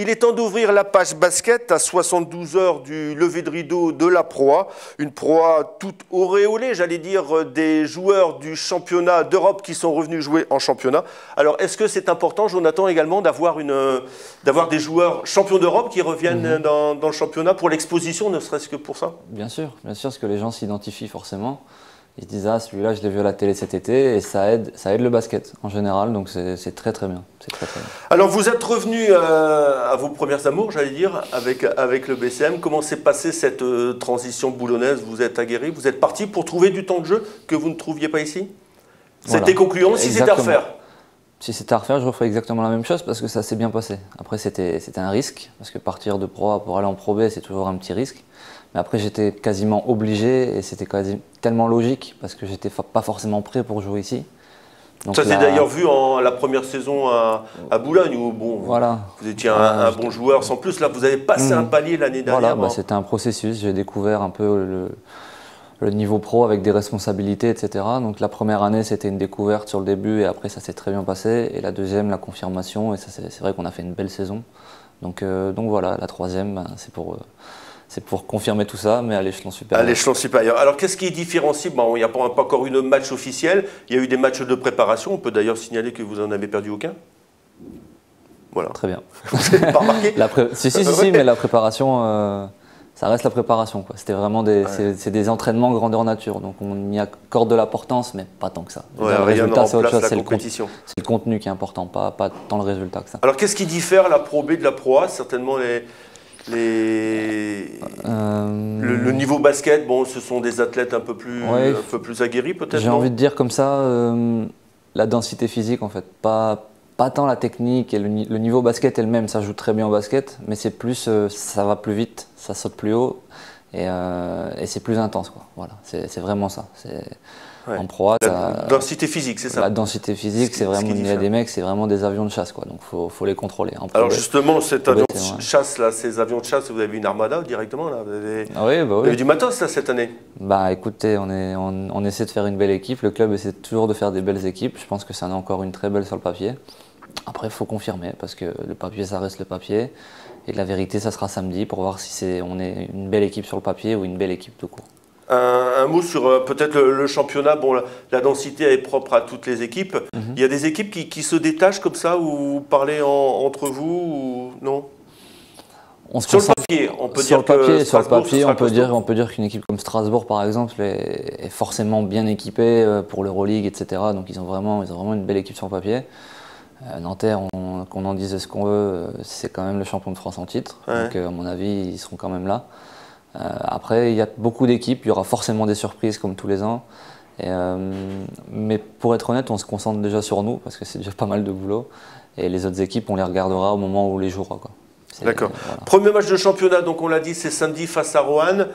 Il est temps d'ouvrir la page basket à 72 heures du lever de rideau de la Pro A. Une Pro A toute auréolée, j'allais dire, des joueurs du championnat d'Europe qui sont revenus jouer en championnat. Alors, est-ce que c'est important, Jonathan, également d'avoir des joueurs champions d'Europe qui reviennent dans le championnat pour l'exposition, ne serait-ce que pour ça? Bien sûr, parce que les gens s'identifient forcément. Ils se disent « Ah, celui-là, je l'ai vu à la télé cet été » et ça aide le basket en général, donc c'est très très bien. Très, très bien. Alors vous êtes revenu à vos premières amours, j'allais dire, avec le BCM. Comment s'est passée cette transition boulonnaise? Vous êtes aguerri, vous êtes parti pour trouver du temps de jeu que vous ne trouviez pas ici? C'était concluant si c'était à refaire? Si c'était à refaire, je referais exactement la même chose parce que ça s'est bien passé. Après, c'était un risque, parce que partir de Pro A pour aller en Pro B, c'est toujours un petit risque. Mais après, j'étais quasiment obligé et c'était tellement logique parce que j'étais pas forcément prêt pour jouer ici. Donc ça s'est d'ailleurs vu en la première saison à Boulogne où bon, voilà. Vous étiez un bon joueur sans plus. Là, vous avez passé un palier l'année dernière. Voilà, c'était un processus. J'ai découvert un peu le niveau pro avec des responsabilités, etc. Donc la première année, c'était une découverte sur le début et après, ça s'est très bien passé. Et la deuxième, la confirmation. Et c'est vrai qu'on a fait une belle saison. Donc voilà, la troisième, c'est pour confirmer tout ça, mais à l'échelon supérieur. À l'échelon supérieur. Alors, qu'est-ce qui différencie? Bon, il n'y a pas encore eu de match officiel. Il y a eu des matchs de préparation. On peut d'ailleurs signaler que vous n'en avez perdu aucun. Voilà. Très bien. Vous n'avez pas remarqué? Si, mais la préparation, ça reste la préparation. C'était vraiment c'est des entraînements grandeur nature. Donc, on y accorde de l'importance, mais pas tant que ça. Ouais, le résultat, c'est autre chose. C'est le contenu qui est important, pas tant le résultat que ça. Alors, qu'est-ce qui diffère la Pro B de la Pro A? Certainement le niveau basket, bon, ce sont des athlètes un peu plus aguerris peut-être. J'ai envie de dire comme ça, la densité physique en fait, pas tant la technique et le niveau basket est le même, ça joue très bien au basket, mais c'est plus, ça va plus vite, ça saute plus haut et c'est plus intense quoi. Voilà, c'est vraiment ça. En Pro A, la densité physique, c'est ça? La densité physique, c'est vraiment, il y a des mecs, c'est vraiment des avions de chasse, quoi. Donc faut les contrôler. Alors justement, cet avion de chasse, là, ces avions de chasse, vous avez une armada directement, là? Vous avez du matos, là, cette année? Bah écoutez, on essaie de faire une belle équipe. Le club essaie toujours de faire des belles équipes. Je pense que ça en a encore une très belle sur le papier. Après, il faut confirmer, parce que le papier, ça reste le papier. Et la vérité, ça sera samedi pour voir si on est une belle équipe sur le papier ou une belle équipe tout court. Un mot sur peut-être le championnat. Bon, la densité est propre à toutes les équipes. Il y a des équipes qui se détachent comme ça, ou vous parlez entre vous, ou non? Sur le papier, on peut dire que on peut dire qu'une équipe comme Strasbourg, par exemple, est forcément bien équipée pour l'Euroleague, etc. Donc ils ont vraiment une belle équipe sur le papier. Nanterre, qu'on en dise ce qu'on veut, c'est quand même le champion de France en titre. Ouais. Donc à mon avis, ils seront quand même là. Après, il y a beaucoup d'équipes, il y aura forcément des surprises comme tous les ans. Mais pour être honnête, on se concentre déjà sur nous parce que c'est déjà pas mal de boulot. Et les autres équipes, on les regardera au moment où on les jouera, quoi. D'accord. Voilà. Premier match de championnat, donc on l'a dit, c'est samedi face à Roanne.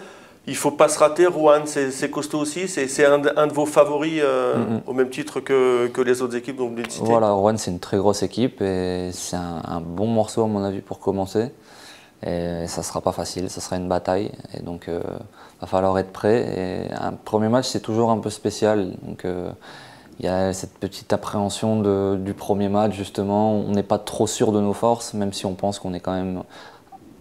Il ne faut pas se rater. Roanne, c'est costaud aussi. C'est un de vos favoris au même titre que les autres équipes dont vous venez de citer. Voilà, Roanne, c'est une très grosse équipe et c'est un bon morceau, à mon avis, pour commencer. Et ça ne sera pas facile, ça sera une bataille. Et donc, il va falloir être prêt. Et un premier match, c'est toujours un peu spécial. Donc, il y a cette petite appréhension du premier match, justement. On n'est pas trop sûr de nos forces, même si on pense qu'on est quand même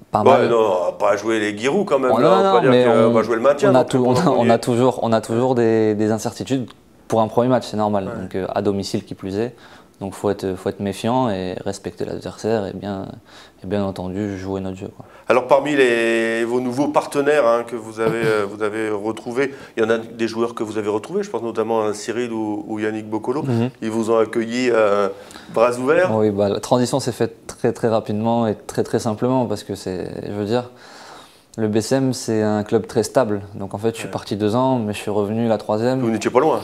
pas mal. Non, on va pas jouer les Giroud quand même. On va jouer le maintien. On a toujours des incertitudes pour un premier match, c'est normal. Ouais. Donc, à domicile qui plus est. Donc il faut être méfiant et respecter l'adversaire et bien entendu jouer notre jeu, quoi. Alors parmi vos nouveaux partenaires que vous avez retrouvés, il y en a des joueurs que vous avez retrouvés, je pense notamment à Cyril ou Yannick Bocolo. Ils vous ont accueilli bras ouverts. Oui, la transition s'est faite très très rapidement et très très simplement parce que je veux dire, le BCM c'est un club très stable. Donc en fait je suis parti 2 ans mais je suis revenu la 3e. Vous n'étiez pas loin?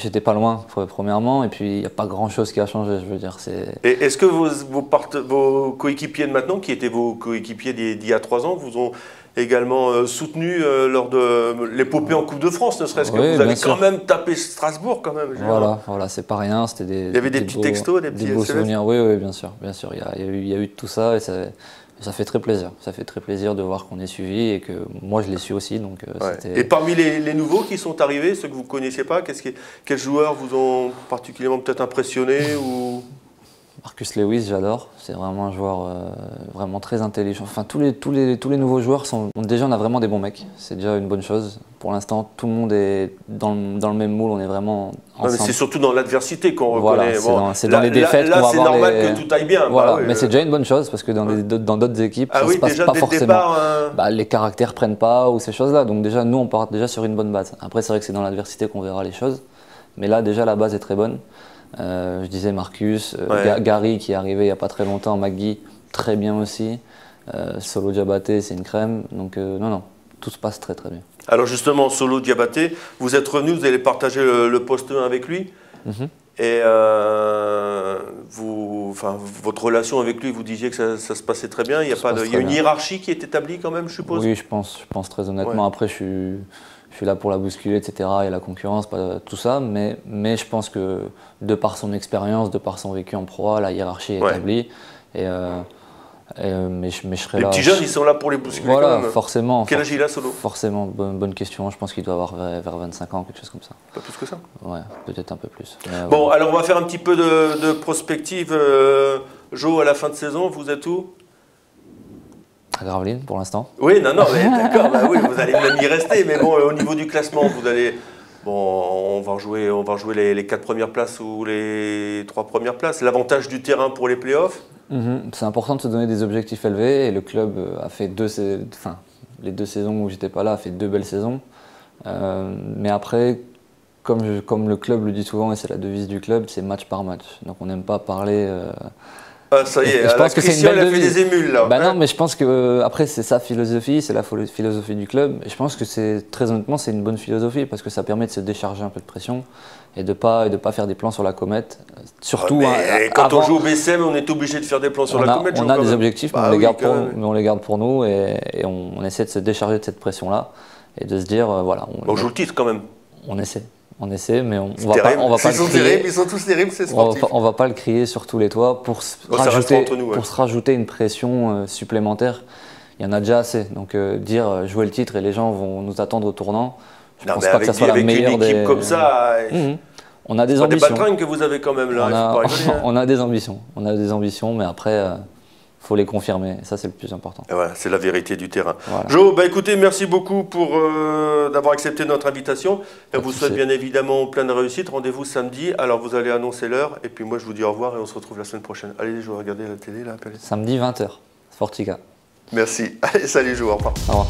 J'étais pas loin, premièrement, et puis il n'y a pas grand-chose qui a changé, je veux dire. Et est-ce que vos coéquipiers de maintenant, qui étaient vos coéquipiers d'il y a 3 ans, vous ont également soutenu lors de l'épopée en Coupe de France, ne serait-ce que vous avez quand même tapé Strasbourg, quand même? Voilà, c'est pas rien. Il y avait des petits textos, des petits beaux souvenirs. Oui, bien sûr. Il y a eu tout ça, et ça fait très plaisir. Ça fait très plaisir de voir qu'on est suivi et que moi je l'ai su aussi. Donc, Et parmi les nouveaux qui sont arrivés, ceux que vous ne connaissiez pas, quels joueurs vous ont particulièrement peut-être impressionné ou... Marcus Lewis, j'adore. C'est vraiment un joueur vraiment très intelligent. Enfin, tous les nouveaux joueurs déjà, on a vraiment des bons mecs. C'est déjà une bonne chose. Pour l'instant, tout le monde est dans le même moule. On est vraiment ensemble. C'est surtout dans l'adversité qu'on reconnaît. Voilà, c'est dans les défaites qu'on va avoir. Là, c'est normal que tout aille bien. Voilà, bah, oui, mais c'est déjà une bonne chose parce que dans d'autres équipes, ça oui, se passe déjà, pas dès forcément. Le départ, les caractères prennent pas ou ces choses-là. Donc déjà, nous, on part déjà sur une bonne base. Après, c'est vrai que c'est dans l'adversité qu'on verra les choses. Mais là, déjà, la base est très bonne. Je disais Marcus, Gary qui est arrivé il n'y a pas très longtemps, McGee, très bien aussi. Solo Diabaté, c'est une crème. Donc non, tout se passe très très bien. Alors justement, Solo Diabaté, vous êtes revenu, vous allez partager le poste 1 avec lui. Et votre relation avec lui, vous disiez que ça se passait très bien. Il y a une hiérarchie qui est établie quand même, je suppose. Oui, je pense très honnêtement. Après, je suis là pour la bousculer, etc. Il y a la concurrence, tout ça. Mais je pense que de par son expérience, de par son vécu en Pro A, la hiérarchie est établie. Mais je serai là. Les petits jeunes, ils sont là pour les bousculer. Voilà, quand même. Forcément. Quel âge il a, Solo? Forcément, bonne question. Je pense qu'il doit avoir vers 25 ans, quelque chose comme ça. Pas plus que ça? Ouais, peut-être un peu plus. Bon, alors on va faire un petit peu de prospective. Jo, à la fin de saison, vous êtes où? À Gravelines pour l'instant. Oui, non, mais d'accord, oui, vous allez même y rester. Mais bon, au niveau du classement, vous allez. Bon, on va rejouer les 4 premières places ou les 3 premières places. L'avantage du terrain pour les playoffs. C'est important de se donner des objectifs élevés et le club a fait les 2 saisons où j'étais pas là, a fait 2 belles saisons. Mais après, comme le club le dit souvent et c'est la devise du club, c'est match par match. Donc on n'aime pas parler. Ça y est, je pense que Christian, il a fait des émules là. Non, mais je pense que après c'est sa philosophie, c'est la philosophie du club. Et je pense que très honnêtement, c'est une bonne philosophie parce que ça permet de se décharger un peu de pression et de pas faire des plans sur la comète. Surtout quand on joue au BCM, on est obligé de faire des plans sur la comète. On a des objectifs, mais on les garde pour nous et on essaie de se décharger de cette pression-là et de se dire voilà. On joue le titre quand même. On essaie, mais on va pas le crier. Ils sont tous terribles, c'est sportif. On va pas le crier sur tous les toits pour se rajouter une pression supplémentaire. Il y en a déjà assez. Donc dire jouer le titre et les gens vont nous attendre au tournant, je pense pas que ça soit la meilleure des... Avec une équipe comme ça... On a des ambitions. C'est pas des patrons que vous avez quand même là. On a des ambitions, mais après... faut les confirmer, ça c'est le plus important. Et voilà, c'est la vérité du terrain. Voilà. Jo, écoutez, merci beaucoup d'avoir accepté notre invitation. Et on vous souhaite bien évidemment plein de réussite. Rendez-vous samedi, alors vous allez annoncer l'heure. Et puis moi je vous dis au revoir et on se retrouve la semaine prochaine. Allez Jo, regardez la télé là. Samedi 20h, Sportica. Merci. Allez, salut Jo, au revoir. Au revoir.